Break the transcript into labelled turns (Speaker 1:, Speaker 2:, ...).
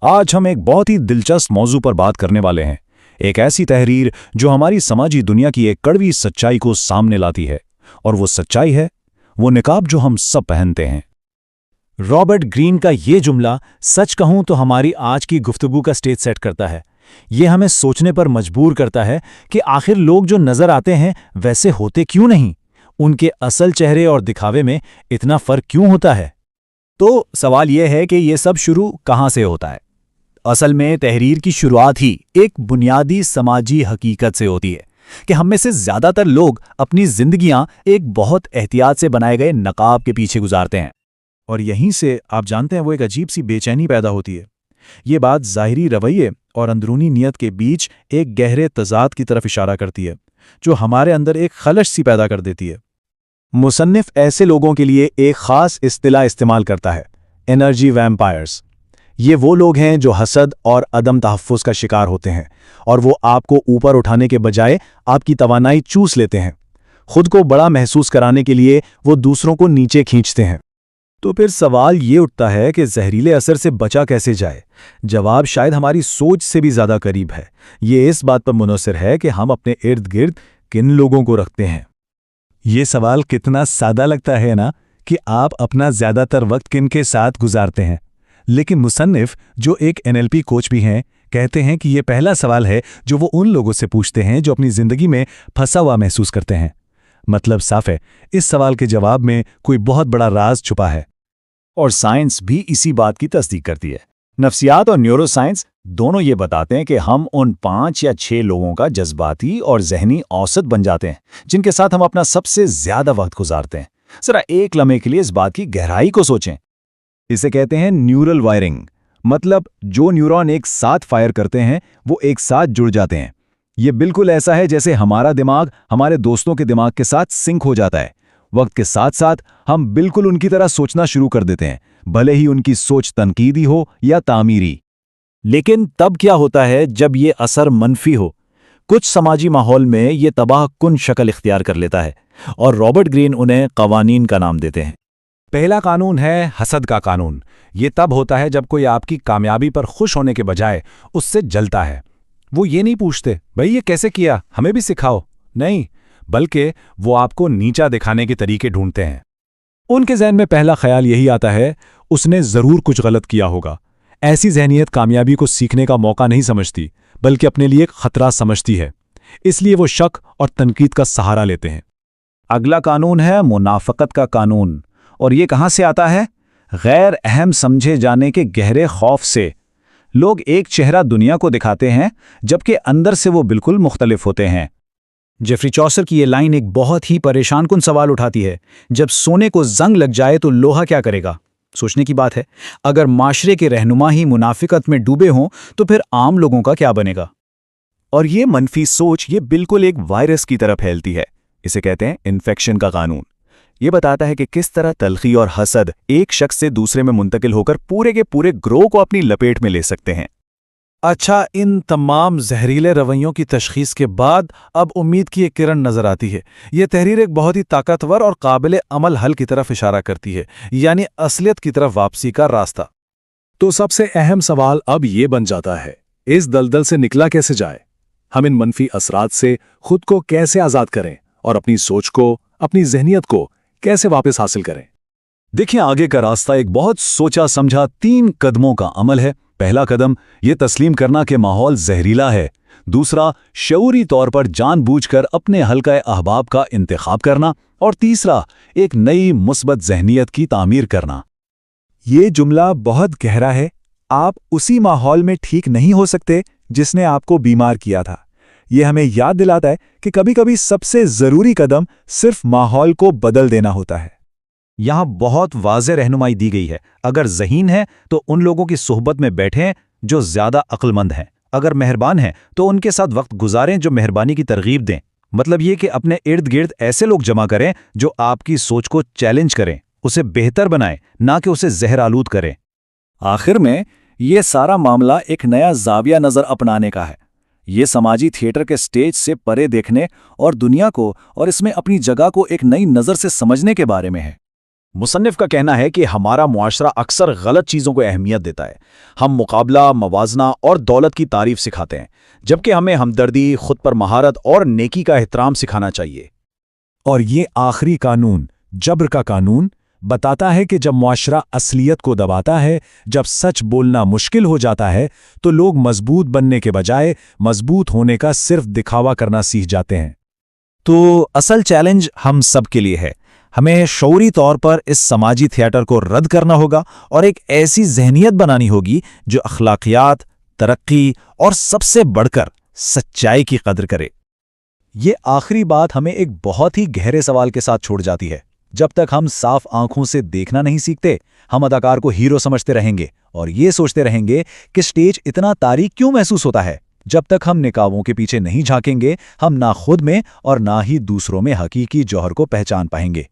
Speaker 1: आज हम एक बहुत ही दिलचस्प मौजू पर बात करने वाले हैं। एक ऐसी तहरीर जो हमारी समाजी दुनिया की एक कड़वी सच्चाई को सामने लाती है, और वो सच्चाई है वो निकाब जो हम सब पहनते हैं।
Speaker 2: रॉबर्ट ग्रीन का ये जुमला सच कहूं तो हमारी आज की गुफ्तगू का स्टेज सेट करता है। ये हमें सोचने पर मजबूर करता है कि आखिर लोग जो नजर आते हैं वैसे होते क्यों नहीं, उनके असल चेहरे और दिखावे में इतना फर्क क्यों होता है। तो सवाल यह है कि ये सब शुरू कहां से होता है। असल में तहरीर की शुरुआत ही एक बुनियादी समाजी हकीकत से होती है कि हम में से ज्यादातर लोग अपनी जिंदगियां एक बहुत एहतियात से बनाए गए नकाब के पीछे गुजारते हैं।
Speaker 1: और यहीं से आप जानते हैं वो एक अजीब सी बेचैनी पैदा होती है। ये बात ज़ाहिरी रवैये और अंदरूनी नियत के बीच एक गहरे तज़ाद की तरफ इशारा करती है, जो हमारे अंदर एक खलश सी पैदा कर देती है।
Speaker 2: मुसन्निफ ऐसे लोगों के लिए एक ख़ास इस्तिलाह इस्तेमाल करता है, एनर्जी वैम्पायर्स। ये वो लोग हैं जो हसद और अदम तहफ़्फ़ुज़ का शिकार होते हैं, और वो आपको ऊपर उठाने के बजाय आपकी तवानाई चूस लेते हैं। खुद को बड़ा महसूस कराने के लिए वो दूसरों को नीचे खींचते हैं।
Speaker 1: तो फिर सवाल ये उठता है कि जहरीले असर से बचा कैसे जाए। जवाब शायद हमारी सोच से भी ज़्यादा करीब है। ये इस बात पर मुनहसर है कि हम अपने इर्द गिर्द किन लोगों को रखते हैं।
Speaker 2: ये सवाल कितना सादा लगता है ना, कि आप अपना ज़्यादातर वक्त किन के साथ गुजारते हैं। लेकिन मुसन्निफ, जो एक NLP कोच भी हैं, कहते हैं कि ये पहला सवाल है जो वो उन लोगों से पूछते हैं जो अपनी ज़िंदगी में फंसा हुआ महसूस करते हैं। मतलब साफ है, इस सवाल के जवाब में कोई बहुत बड़ा राज छुपा है।
Speaker 1: और साइंस भी इसी बात की तस्दीक करती है। नफ्सियात और न्यूरोसाइंस दोनों ये बताते हैं कि हम उन 5 या 6 लोगों का जज्बाती और जहनी औसत बन जाते हैं जिनके साथ हम अपना सबसे ज्यादा वक्त गुजारते हैं। जरा एक लम्हे के लिए इस बात की गहराई को सोचें। इसे कहते हैं न्यूरल वायरिंग। मतलब जो न्यूरॉन एक साथ फायर करते हैं वो एक साथ जुड़ जाते हैं। ये बिल्कुल ऐसा है जैसे हमारा दिमाग हमारे दोस्तों के दिमाग के साथ सिंक हो जाता है। वक्त के साथ साथ हम बिल्कुल उनकी तरह सोचना शुरू कर देते हैं, भले ही उनकी सोच तनकीदी हो या तामीरी।
Speaker 2: लेकिन तब क्या होता है जब ये असर मनफी हो? कुछ समाजी माहौल में ये तबाह कुन शक्ल इख्तियार कर लेता है, और रॉबर्ट ग्रीन उन्हें कवानीन का नाम देते हैं।
Speaker 1: पहला कानून है हसद का कानून। ये तब होता है जब कोई आपकी कामयाबी पर खुश होने के बजाय उससे जलता है। वो ये नहीं पूछते भाई ये कैसे किया, हमें भी सिखाओ, नहीं, बल्कि वो आपको नीचा दिखाने के तरीके ढूंढते हैं। उनके जहन में पहला ख्याल यही आता है, उसने जरूर कुछ गलत किया होगा। ऐसी जहनियत कामयाबी को सीखने का मौका नहीं समझती, बल्कि अपने लिए एक खतरा समझती है। इसलिए वो शक और तनकीद का सहारा लेते हैं। अगला कानून है मुनाफकत का कानून। और ये कहां से आता है? गैर अहम समझे जाने के गहरे खौफ से। लोग एक चेहरा दुनिया को दिखाते हैं, जबकि अंदर से वो बिल्कुल मुख्तलिफ होते हैं।
Speaker 2: जेफरी चौसर की ये लाइन एक बहुत ही परेशान कुन सवाल उठाती है। जब सोने को जंग लग जाए तो लोहा क्या करेगा? सोचने की बात है। अगर माशरे के रहनुमा ही मुनाफिकत में डूबे हों तो फिर आम लोगों का क्या बनेगा?
Speaker 1: और ये मनफी सोच ये बिल्कुल एक वायरस की तरह फैलती है। इसे कहते हैं इन्फेक्शन का कानून। ये बताता है कि किस तरह तल्खी और हसद एक शख्स से दूसरे में मुंतकिल होकर पूरे के पूरे ग्रोह को अपनी लपेट में ले सकते हैं।
Speaker 3: अच्छा, इन तमाम जहरीले रवैयों की तशखीस के बाद अब उम्मीद की एक किरण नजर आती है। ये तहरीर एक बहुत ही ताकतवर और काबिल अमल हल की तरफ इशारा करती है, यानी असलियत की तरफ वापसी का रास्ता।
Speaker 4: तो सबसे अहम सवाल अब ये बन जाता है, इस दलदल से निकला कैसे जाए? हम इन मनफी असरात से खुद को कैसे आज़ाद करें और अपनी सोच को, अपनी जहनियत को कैसे वापस हासिल करें?
Speaker 1: देखिए, आगे का रास्ता एक बहुत सोचा समझा 3 कदमों का अमल है। पहला कदम ये तस्लीम करना कि माहौल जहरीला है। दूसरा, शऊरी तौर पर जानबूझकर अपने हल्का अहबाब का इंतखाब करना। और तीसरा, एक नई मुस्बत जहनियत की तामीर करना।
Speaker 2: ये जुमला बहुत गहरा है। आप उसी माहौल में ठीक नहीं हो सकते जिसने आपको बीमार किया था। ये हमें याद दिलाता है कि कभी-कभी सबसे ज़रूरी कदम सिर्फ माहौल को बदल देना होता है।
Speaker 1: यहाँ बहुत वाज़ेह रहनुमाई दी गई है। अगर ज़हीन है तो उन लोगों की सोहबत में बैठें जो ज़्यादा अक्लमंद हैं। अगर मेहरबान हैं तो उनके साथ वक्त गुजारें जो मेहरबानी की तरगीब दें। मतलब ये कि अपने इर्द गिर्द ऐसे लोग जमा करें जो आपकी सोच को चैलेंज करें, उसे बेहतर बनाएं, ना कि उसे जहर आलूद करें। आखिर में ये सारा मामला एक नया जाविया नज़र अपनाने का है। ये समाजी थिएटर के स्टेज से परे देखने और दुनिया को और इसमें अपनी जगह को एक नई नज़र से समझने के बारे में है।
Speaker 2: مصنف کا کہنا ہے کہ ہمارا معاشرہ اکثر غلط چیزوں کو اہمیت دیتا ہے۔ ہم مقابلہ، موازنہ اور دولت کی تعریف سکھاتے ہیں، جبکہ ہمیں ہمدردی، خود پر مہارت اور نیکی کا احترام سکھانا چاہیے۔
Speaker 1: اور یہ آخری قانون، جبر کا قانون، بتاتا ہے کہ جب معاشرہ اصلیت کو دباتا ہے، جب سچ بولنا مشکل ہو جاتا ہے، تو لوگ مضبوط بننے کے بجائے مضبوط ہونے کا صرف دکھاوا کرنا سیکھ جاتے ہیں۔
Speaker 2: تو اصل چیلنج ہم سب کے لیے ہے۔ ہمیں شعوری طور پر اس سماجی تھیٹر کو رد کرنا ہوگا اور ایک ایسی ذہنیت بنانی ہوگی جو اخلاقیات، ترقی اور سب سے بڑھ کر سچائی کی قدر کرے۔ یہ آخری بات ہمیں ایک بہت ہی گہرے سوال کے ساتھ چھوڑ جاتی ہے۔ جب تک ہم صاف آنکھوں سے دیکھنا نہیں سیکھتے، ہم اداکار کو ہیرو سمجھتے رہیں گے اور یہ سوچتے رہیں گے کہ سٹیج اتنا تاریک کیوں محسوس ہوتا ہے۔ جب تک ہم نقابوں کے پیچھے نہیں جھانکیں گے، ہم نہ خود میں اور نہ ہی دوسروں میں حقیقی جوہر کو پہچان پائیں گے۔